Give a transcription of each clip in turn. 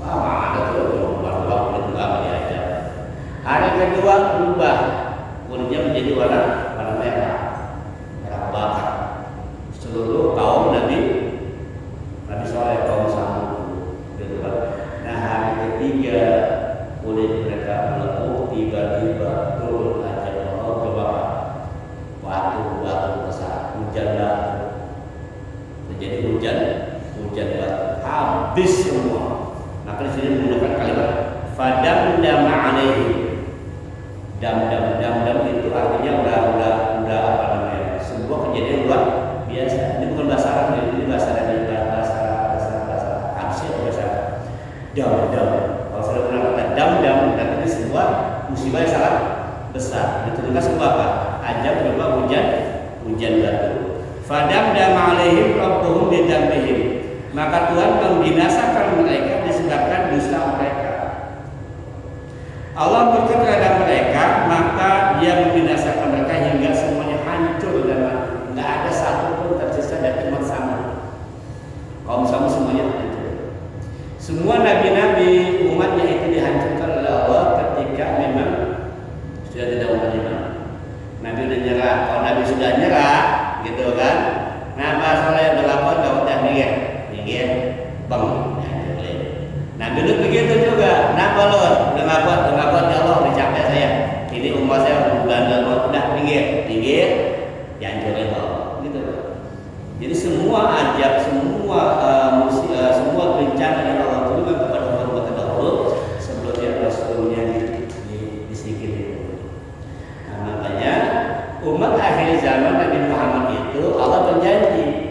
ada tuh warna kulit nggak diajar. Hari kedua berubah, kulitnya menjadi warna merah, merah bakar. Seluruh kaum Nabi Soleh, kaum Samud, gitu kan. Nah hari ketiga kulit mereka melepuh, tiba-tiba turun aja Allah coba batu besar, hujan batu, terjadi hujan batu, habis semua. Maka di sini menggunakan kalimat fadamdama alaihi. Dam itu artinya udah apa namanya? Sebuah kejadian luar biasa. Ini bukan bahasa Arab, ini bahasa Arab atau bahasa dam. Kalau sudah pernah kata dam, berarti ini sebuah musibah yang sangat besar. Diturunkan sebuah apa? Ajab berupa hujan batu. Fadamdama alaihim rabbuhum bidambihim. Maka Tuhan membinasakan mereka disebabkan dosa mereka. Allah berkata kepada mereka, maka Dia membinasakan mereka hingga semuanya hancur dan nggak ada satu pun tersisa dari umat Samud. Kaum Samud semuanya hancur. Semua nabi-nabi umatnya itu dihancurkan oleh Allah ketika memang sudah tidak mau beriman. Nabi udah nyerah. Kalau Nabi sudah nyerah, gitu kan? Nah, masalah yang berlaku udah minggir, bang. Nabi Lut begitu juga. Kenapa lo? Udah nggak buat ya Allah, udah capek saya. Ini umat saya udah minggir, dihancurin Allah. Gitu. Jadi semua ajab, semua bencana yang Allah turunkan kepada umat terdahulu sebelumnya Rasulnya disikir itu. Nah, makanya umat akhir zaman Nabi Muhammad itu Allah berjanji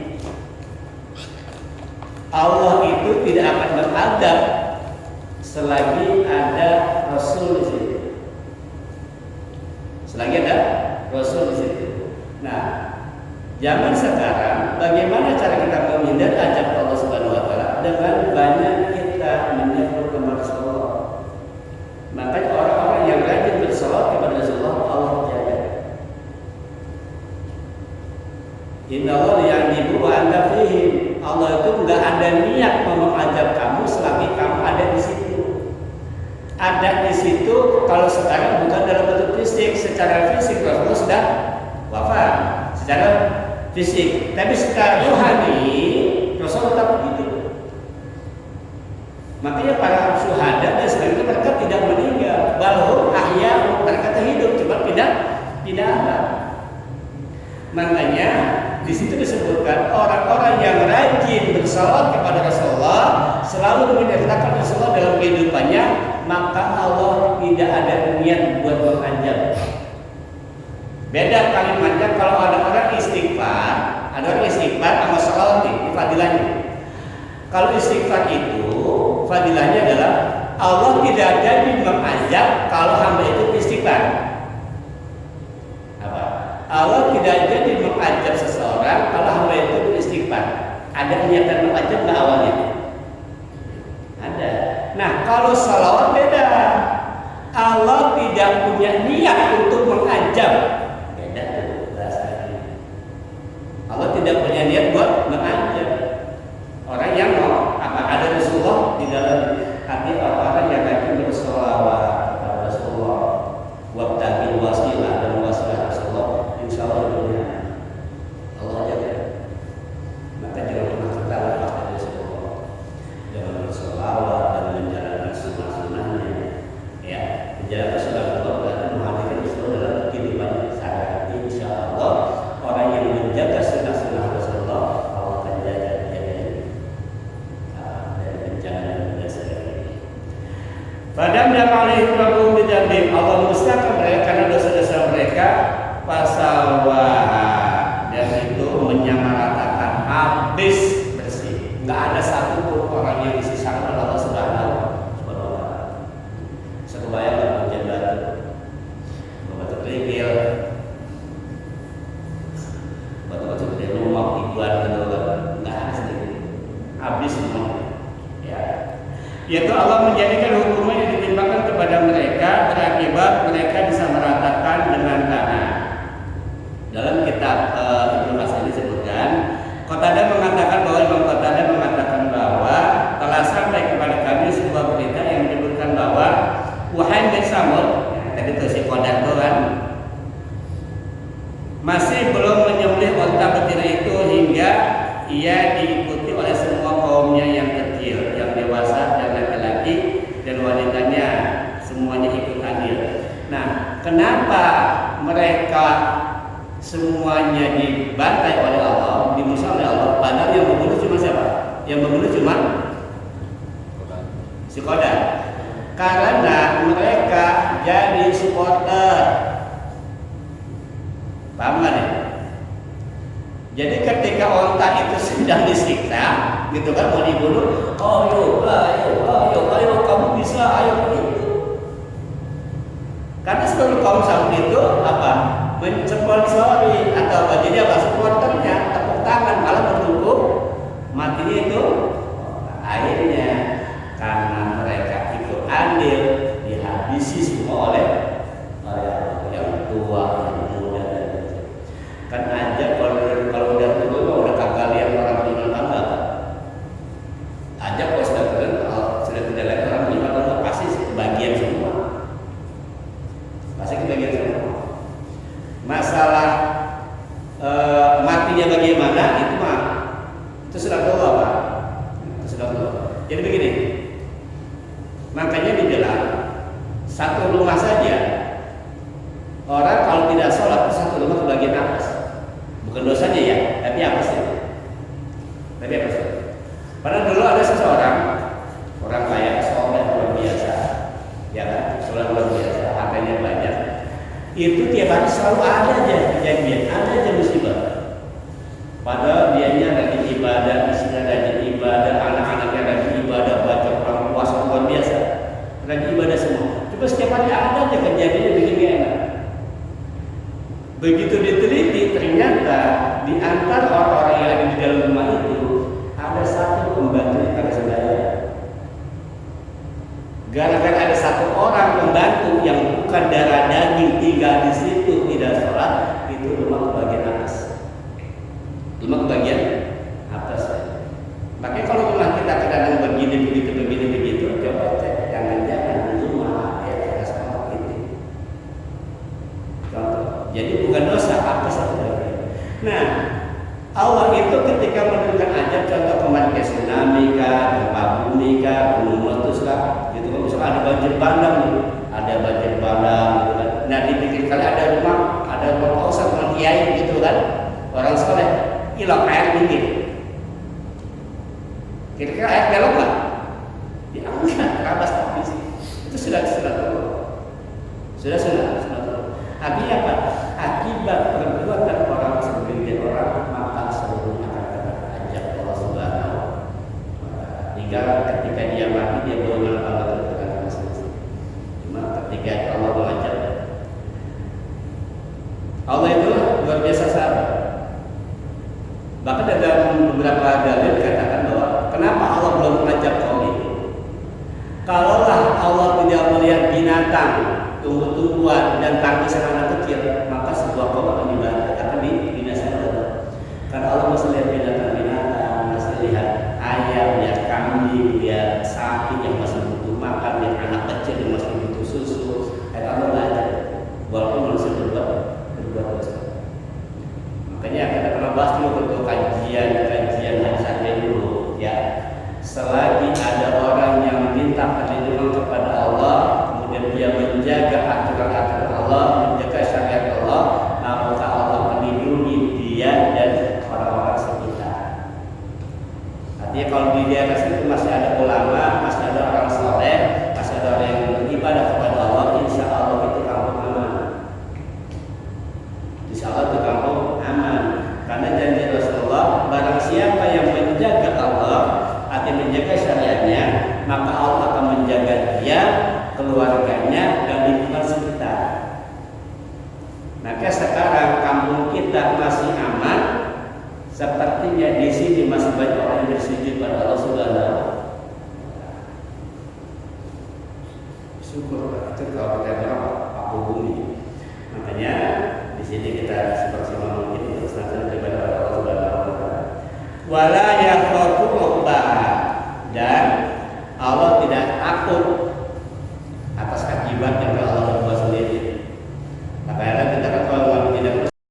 Allah itu tidak akan beradab selagi ada Rasul di situ. Selagi ada Rasul di situ. Nah, zaman sekarang bagaimana cara kita menghindar azab Allah Subhanahu wa taala? Dengan banyak kita menyebut kepada Rasulullah. Makanya orang-orang yang rajin bersalawat kepada Rasulullah Allah jaga. Inna Allah ya'nibu wa anta fihim. Allah itu enggak ada niat mau mengajab kamu selagi kamu ada di situ. Ada di situ kalau sekarang bukan dalam bentuk fisik, secara fisik Rasulullah sudah wafat secara fisik, tapi secara rohani Rasul tetap hidup. Makanya para syuhada dan sebagainya mereka tidak meninggal, balhum ahya, mereka hidup, cuma tidak ada. Makanya di situ disebutkan orang-orang yang rajin bersalawat kepada Rasulullah, selalu menyertakan Rasulullah dalam kehidupannya, maka Allah tidak ada niat buat menganjab. Beda kalimatnya kalau ada orang istighfar sama salawat di fadilahnya. Kalau istighfar itu fadilahnya adalah Allah tidak jadi menganjab kalau hamba itu istighfar. Allah tidak jadi mengajab seseorang kalau hamba itu beristighfar. Ada niatan mengajab nggak awalnya? Ada. Nah, kalau salawat beda. Allah tidak punya niat untuk mengajab. Beda tuh bahasanya. Allah tidak punya niat buat mengajab. Orang yang mau ada Rasulullah di dalam hati orang yang rajin bersalawat kepada Rasulullah, wabtagil wasilah dan wasilah Rasulullah. Insya Allah dunia Allah jaga. Maka jangan pernah kita lupa pada Rasulullah. Jangan berselawat dan menjalankan sunnah-sunnahnya. Ya, menjalankan sunnah-sunnah berarti menghadirkan Rasulullah dalam kehidupan sehari-hari. Insya Allah orang yang menjaga sunnah-sunnah Rasulullah Allah akan jaga dari bencana dan dasar ini. Fadamdam alaihim rabbuhum bidzambihim. Allah musnahkan mereka karena dosa-dosa mereka. Pasawah, dan itu menyamaratakan habis bersih. Nggak ada satu pun orang yang disisakan oleh Allah Subhanahu wa taala. Sekebayang hujan batu kerikil, batu gede rumah ribuan nggak ada sedikit. Habis semuanya. Ya. Yaitu Allah menjadikan hukuman yang ditimpakan kepada mereka berakibat mereka disamaratakan dengan tanah. Dalam kitab Ibnu Mas'ud disebutkan, Qatadah mengatakan bahwa telah sampai kepada kami sebuah kenapa mereka semuanya dibantai oleh Allah, dimusuhi oleh Allah, padahal yang membunuh cuma siapa? Yang membunuh cuma si Qadar. Karena mereka jadi supporter. Paham nggak nih? Jadi ketika onta itu sedang disiksa, gitu kan, mau dibunuh, ayo, kamu bisa, ayo gitu. Karena seluruh kaum Saudi itu apa? Mensponsori atau apa? Jadi apa? Supporternya tepuk tangan, malah mendukung matinya itu. Akhirnya karena mereka itu andil, dihabisi semua oleh yang tua, yang muda. Kan aja kalau udah tua udah kagak lihat orang punya tangga. Aja kalau sudah tidak lihat orang punya tangga pasti kebagian semua. Pasti kebagian semua. Masalah matinya bagaimana itu sudah tahu Pak. Itu sudah tahu. Jadi begini. Makanya dibilang satu rumah saja orang kalau tidak sholat satu rumah kebagian atas. Bukan dosanya ya, tapi apa sih? Padahal dulu ada seseorang orang kaya, soleh luar biasa, ya kan? Soleh luar biasa, hartanya banyak. Itu tiap hari selalu ada aja kejadian, ada aja musibah. Padahal dianya rajin ibadah, istrinya rajin ibadah, anak-anaknya rajin ibadah, baca Quran puasa luar biasa, rajin ibadah semua. Cuma setiap hari ada aja kejadian yang bikin gak enak. Begitu diteliti, ternyata di antara orang-orang yang ada di dalam rumah itu ada satu pembantu yang kagak sembahyang. Gara-gara ada satu orang pembantu yang bukan darah daging tinggal di situ tidak sholat, itu rumah kebagian atas. Rumah kebagian atas. Makanya kalau rumah kita kadang begini begitu, coba cek jangan-jangan rumah ya tidak sholat itu. Contoh. Jadi bukan dosa apa satu lagi. Nah, Allah itu ketika menurunkan azab, contoh kemarin kayak tsunami kah, gempa bumi kah, gunung meletus kah, gitu kan, misalnya ada banjir bandang, gitu kan. Nah dipikir kali ada rumah Pak Ustaz, rumah kiai gitu kan, orang soleh, hilang air dingin. Kira-kira air belok nggak? Ya enggak, terabas tapi sih. Itu sudah tahu. Sudah. Artinya apa? Akibat perbuatan orang sebagian orang maka seluruhnya akan kena azab Allah Subhanahu wa Ta'ala. Hingga ketika dia mati dia boleh Allah terkena masing-masing. Cuma ketika Allah mengajak, Allah itu luar biasa sabar. Bahkan dalam beberapa dalil dikatakan bahwa kenapa Allah belum mengajak kaum itu? Kalaulah Allah tidak melihat binatang, tumbuh-tumbuhan dan tangisan anak kecil, maka sebuah kaum akan dibinasakan. Karena Allah masih lihat binatang-binatang, masih lihat ayam, lihat kambing, lihat sapi yang masih butuh makan, lihat anak kecil yang masih butuh susu. Allah belajar, walaupun manusia berbuat dosa. Makanya kita pernah bahas dulu untuk kajian hadis dulu, ya. Selagi ada orang yang minta perlindungan kepada Allah, kemudian dia menjaga aturan-aturan Allah, menjaga syariat Allah, maka Allah melindungi dia dan orang-orang sekitar. Artinya kalau di daerah situ masih ada ulama, masih ada orang soleh, masih ada orang yang beribadah kepada Allah, insya Allah itu kampung aman. Insya Allah itu kampung aman. Karena janji Rasulullah, barang siapa yang menjaga Allah, artinya menjaga syariatnya, maka Allah akan menjaga dia, keluarganya, dan lingkungan sekitar. Maka sekarang kampung kita masih aman, sepertinya di sini masih banyak orang yang bersujud pada Allah Subhanahu wa Ta'ala. Syukur itu kalau kita bilang aku bumi. Makanya di sini kita semaksimal mungkin untuk senantiasa beribadah pada Allah Subhanahu wa Ta'ala. Wala yakhafu uqbaha, dan Allah tidak takut atas akibat yang Allah